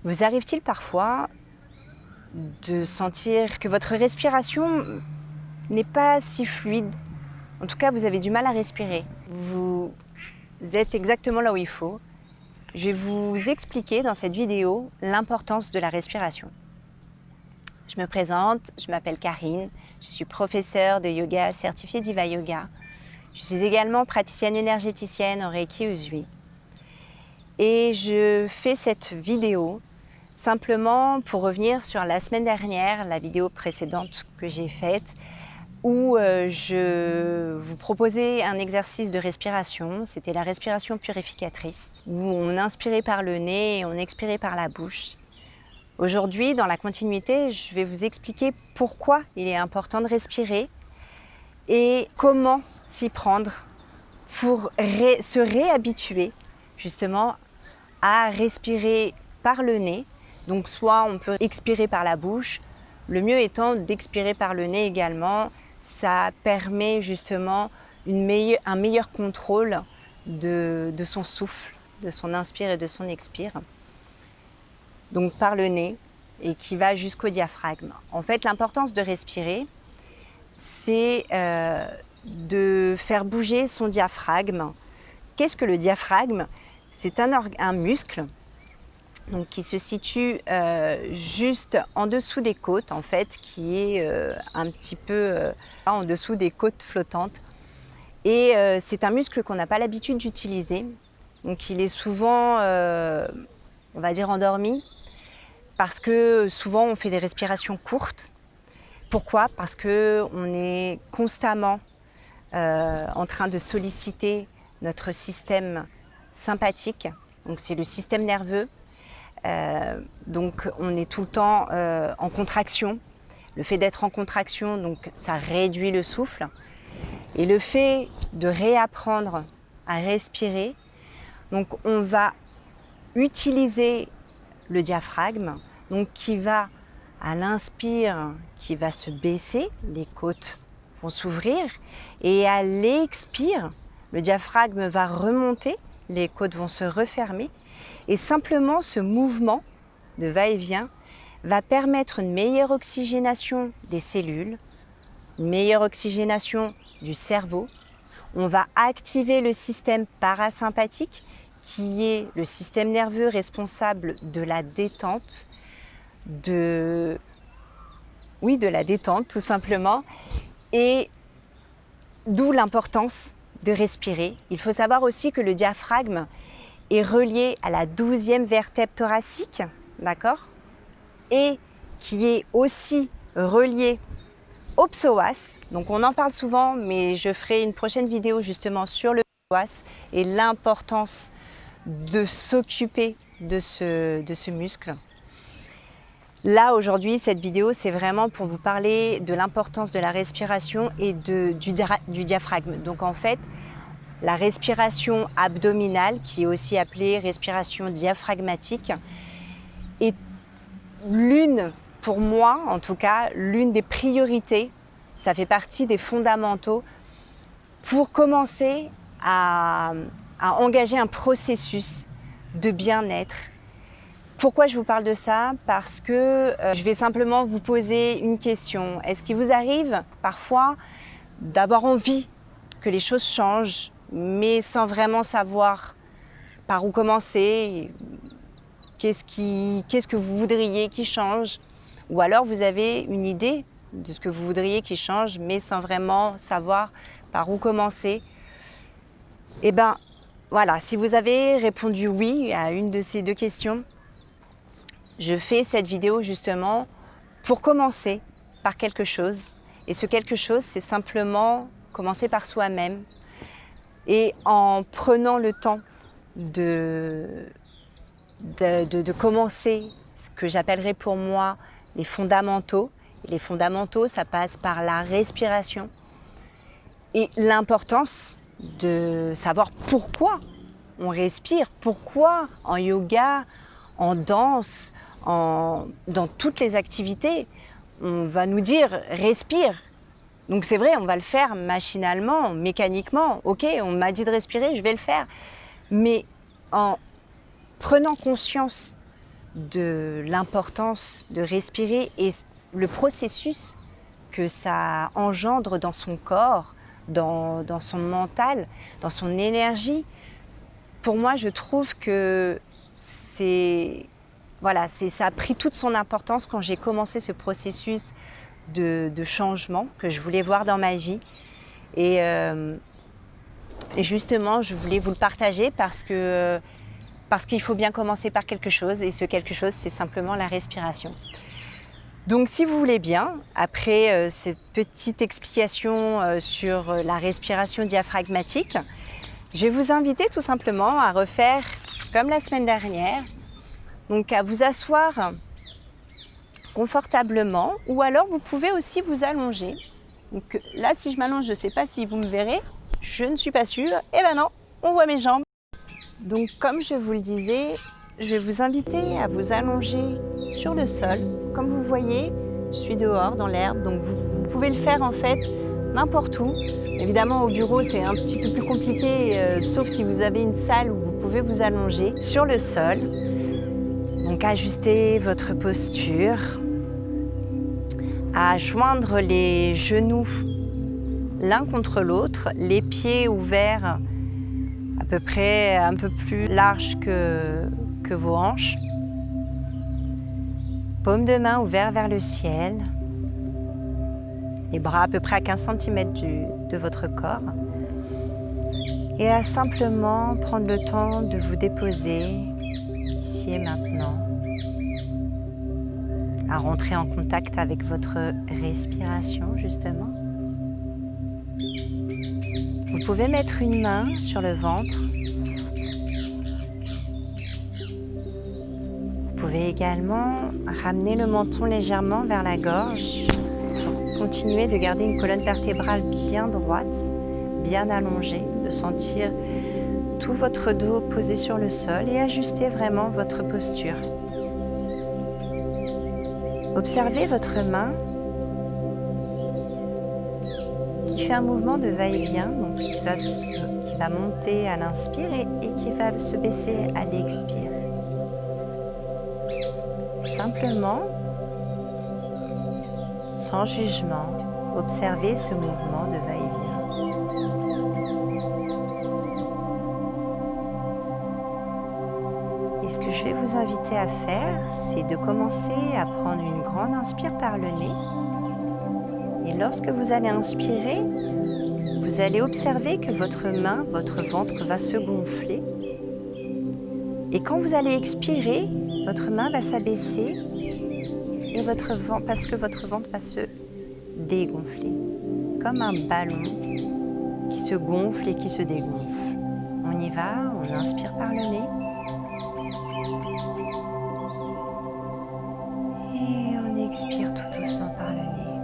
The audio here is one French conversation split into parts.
Vous arrive-t-il parfois de sentir que votre respiration n'est pas si fluide? En tout cas, vous avez du mal à respirer. Vous êtes exactement là où il faut. Je vais vous expliquer dans cette vidéo l'importance de la respiration. Je me présente, je m'appelle Karine, je suis professeure de yoga certifiée Diva Yoga. Je suis également praticienne énergéticienne en Reiki Usui. Et je fais cette vidéo simplement pour revenir sur la semaine dernière, la vidéo précédente que j'ai faite, où je vous proposais un exercice de respiration. C'était la respiration purificatrice, où on inspirait par le nez et on expirait par la bouche. Aujourd'hui, dans la continuité, je vais vous expliquer pourquoi il est important de respirer et comment s'y prendre pour se réhabituer justement à respirer par le nez. Donc soit on peut expirer par la bouche, le mieux étant d'expirer par le nez également. Ça permet justement un meilleur contrôle de son souffle, de son inspire et de son expire. Donc par le nez et qui va jusqu'au diaphragme. En fait, l'importance de respirer, c'est de faire bouger son diaphragme. Qu'est-ce que le diaphragme? C'est un muscle donc, qui se situe juste en dessous des côtes, en fait, qui est un petit peu en dessous des côtes flottantes. Et c'est un muscle qu'on n'a pas l'habitude d'utiliser. Donc il est souvent, on va dire, endormi, parce que souvent on fait des respirations courtes. Pourquoi? Parce qu'on est constamment en train de solliciter notre système sympathique, donc c'est le système nerveux. Donc on est tout le temps en contraction. Le fait d'être en contraction, donc ça réduit le souffle. Et le fait de réapprendre à respirer, donc on va utiliser le diaphragme, donc qui va à l'inspire, qui va se baisser, les côtes vont s'ouvrir, et à l'expire, le diaphragme va remonter, les côtes vont se refermer, et simplement ce mouvement de va-et-vient va permettre une meilleure oxygénation des cellules, une meilleure oxygénation du cerveau. On va activer le système parasympathique, qui est le système nerveux responsable de la détente, de la détente tout simplement, et d'où l'importance de respirer. Il faut savoir aussi que le diaphragme est relié à la 12e vertèbre thoracique, d'accord, et qui est aussi relié au psoas. Donc on en parle souvent, mais je ferai une prochaine vidéo justement sur le psoas et l'importance de s'occuper de ce muscle. Là aujourd'hui, cette vidéo, c'est vraiment pour vous parler de l'importance de la respiration et du diaphragme. Donc en fait, la respiration abdominale, qui est aussi appelée respiration diaphragmatique, est pour moi en tout cas, l'une des priorités. Ça fait partie des fondamentaux pour commencer à engager un processus de bien-être. Pourquoi je vous parle de ça? Parce que je vais simplement vous poser une question. Est-ce qu'il vous arrive parfois d'avoir envie que les choses changent, mais sans vraiment savoir par où commencer? Qu'est-ce que vous voudriez qui change? Ou alors vous avez une idée de ce que vous voudriez qui change, mais sans vraiment savoir par où commencer? Eh bien, voilà, si vous avez répondu oui à une de ces deux questions, je fais cette vidéo justement pour commencer par quelque chose. Et ce quelque chose, c'est simplement commencer par soi-même. Et en prenant le temps de commencer ce que j'appellerais pour moi les fondamentaux. Et les fondamentaux, ça passe par la respiration et l'importance de savoir pourquoi on respire, pourquoi en yoga, en danse, dans toutes les activités, on va nous dire respire. Donc c'est vrai, on va le faire machinalement, mécaniquement. Ok, on m'a dit de respirer, je vais le faire. Mais en prenant conscience de l'importance de respirer et le processus que ça engendre dans son corps, dans son mental, dans son énergie. Pour moi, je trouve que ça a pris toute son importance quand j'ai commencé ce processus de changement que je voulais voir dans ma vie. Et justement, je voulais vous le partager parce qu'il faut bien commencer par quelque chose, et ce quelque chose, c'est simplement la respiration. Donc si vous voulez bien, après cette petite explication sur la respiration diaphragmatique, je vais vous inviter tout simplement à refaire comme la semaine dernière, donc à vous asseoir confortablement, ou alors vous pouvez aussi vous allonger. Donc là, si je m'allonge, je ne sais pas si vous me verrez, je ne suis pas sûre. Eh ben non, on voit mes jambes. Donc comme je vous le disais, je vais vous inviter à vous allonger sur le sol. Comme vous voyez, je suis dehors dans l'herbe, donc vous pouvez le faire en fait n'importe où. Évidemment, au bureau, c'est un petit peu plus compliqué, sauf si vous avez une salle où vous pouvez vous allonger sur le sol. Donc, ajustez votre posture, à joindre les genoux l'un contre l'autre, les pieds ouverts à peu près un peu plus larges que vos hanches. Paume de main ouverte vers le ciel. Les bras à peu près à 15 cm de votre corps. Et à simplement prendre le temps de vous déposer ici et maintenant. À rentrer en contact avec votre respiration, justement. Vous pouvez mettre une main sur le ventre. Vous pouvez également ramener le menton légèrement vers la gorge. Continuez de garder une colonne vertébrale bien droite, bien allongée, de sentir tout votre dos posé sur le sol et ajuster vraiment votre posture. Observez votre main qui fait un mouvement de va-et-vient, donc qui va monter à l'inspire et qui va se baisser à l'expire. Simplement, sans jugement, observez ce mouvement de va-et-vient. Et ce que je vais vous inviter à faire, c'est de commencer à prendre une grande inspire par le nez. Et lorsque vous allez inspirer, vous allez observer que votre main, votre ventre va se gonfler. Et quand vous allez expirer, votre main va s'abaisser et parce que votre ventre va se dégonfler, comme un ballon qui se gonfle et qui se dégonfle. On y va, on inspire par le nez. Et on expire tout doucement par le nez.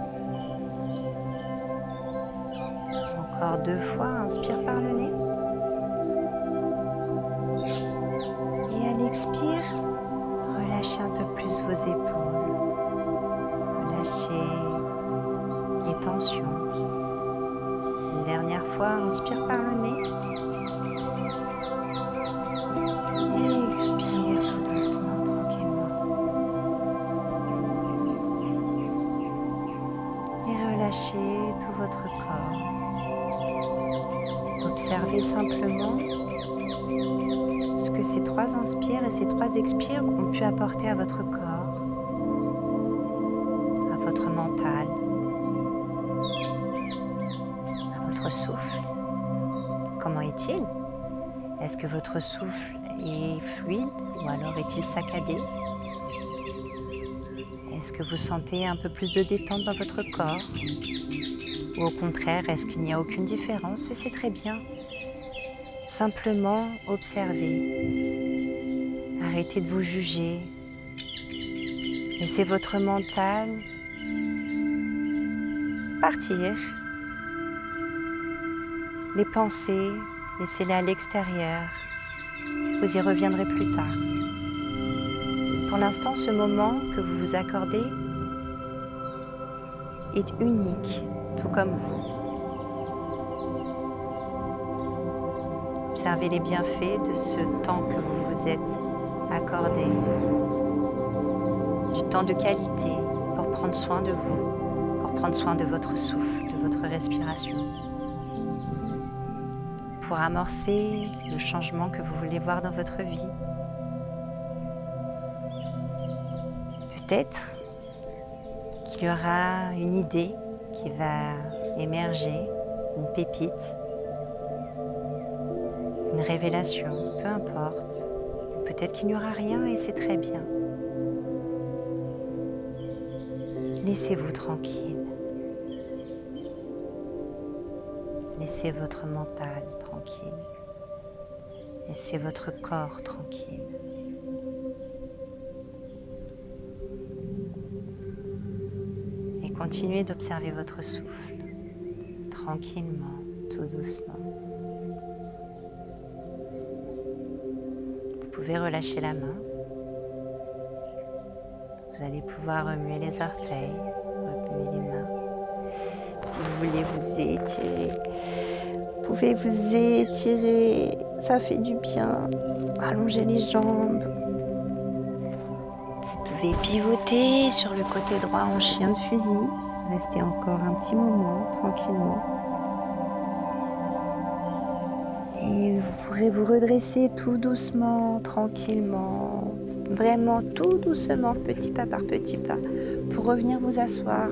Encore 2 fois, inspire par le nez. Et à l'expire, relâchez un peu plus vos épaules. Relâchez les tensions. Une dernière fois, inspire par le nez. Et expire tout doucement, tranquillement. Et relâchez tout votre corps. Observez simplement ce que ces 3 inspires et ces 3 expires ont pu apporter à votre corps, à votre mental, à votre souffle. Comment est-il? Est-ce que votre souffle est fluide ou alors est-il saccadé? Est-ce que vous sentez un peu plus de détente dans votre corps? Ou au contraire, est-ce qu'il n'y a aucune différence? Et c'est très bien. Simplement observez. Arrêtez de vous juger. Laissez votre mental partir. Les pensées, laissez-les à l'extérieur. Vous y reviendrez plus tard. Pour l'instant, ce moment que vous vous accordez est unique, tout comme vous. Observez les bienfaits de ce temps que vous vous êtes accordé. temps de qualité pour prendre soin de vous, pour prendre soin de votre souffle, de votre respiration, pour amorcer le changement que vous voulez voir dans votre vie. Peut-être qu'il y aura une idée qui va émerger, une pépite, une révélation, peu importe. Peut-être qu'il n'y aura rien et c'est très bien. Laissez-vous tranquille. Laissez votre mental tranquille. Laissez votre corps tranquille. Et continuez d'observer votre souffle, tranquillement, tout doucement. Vous pouvez relâcher la main. Vous allez pouvoir remuer les orteils, remuer les mains. Si vous voulez vous étirer, vous pouvez vous étirer, ça fait du bien. Allongez les jambes. Vous pouvez pivoter sur le côté droit en chien de fusil. Restez encore un petit moment, tranquillement. Et vous pourrez vous redresser tout doucement, tranquillement, vraiment tout doucement, petit pas par petit pas, pour revenir vous asseoir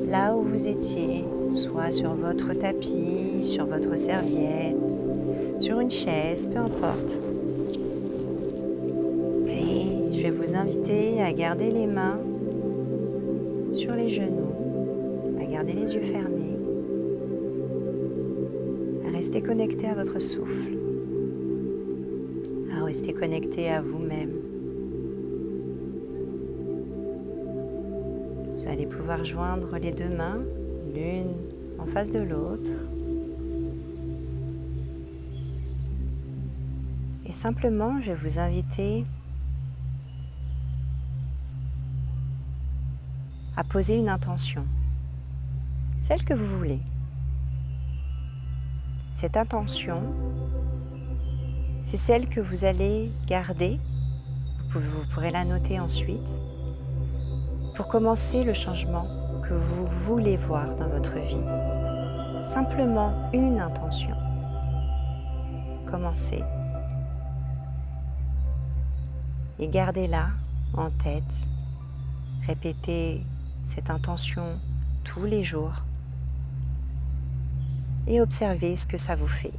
là où vous étiez, soit sur votre tapis, sur votre serviette, sur une chaise, peu importe. Et je vais vous inviter à garder les mains sur les genoux, à garder les yeux fermés, à rester connecté à votre souffle, à rester connecté à vous-même. Vous allez pouvoir joindre les deux mains, l'une en face de l'autre. Et simplement, je vais vous inviter à poser une intention, celle que vous voulez. Cette intention, c'est celle que vous allez garder, vous pourrez la noter ensuite, pour commencer le changement que vous voulez voir dans votre vie. Simplement une intention. Commencez. Et gardez-la en tête. Répétez cette intention tous les jours. Et observez ce que ça vous fait.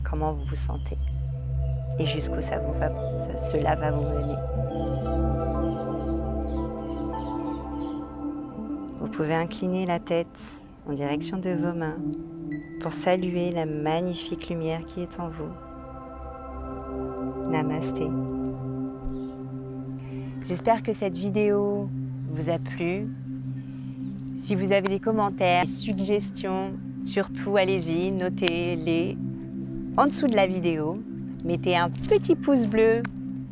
Comment vous vous sentez. Et jusqu'où cela va vous mener. Vous pouvez incliner la tête en direction de vos mains pour saluer la magnifique lumière qui est en vous. Namasté. J'espère que cette vidéo vous a plu. Si vous avez des commentaires, des suggestions, surtout allez-y, notez-les en dessous de la vidéo. Mettez un petit pouce bleu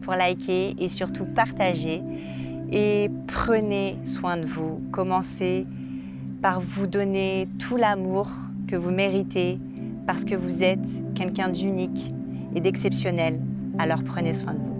pour liker et surtout partager. Et prenez soin de vous. Commencez par vous donner tout l'amour que vous méritez parce que vous êtes quelqu'un d'unique et d'exceptionnel. Alors prenez soin de vous.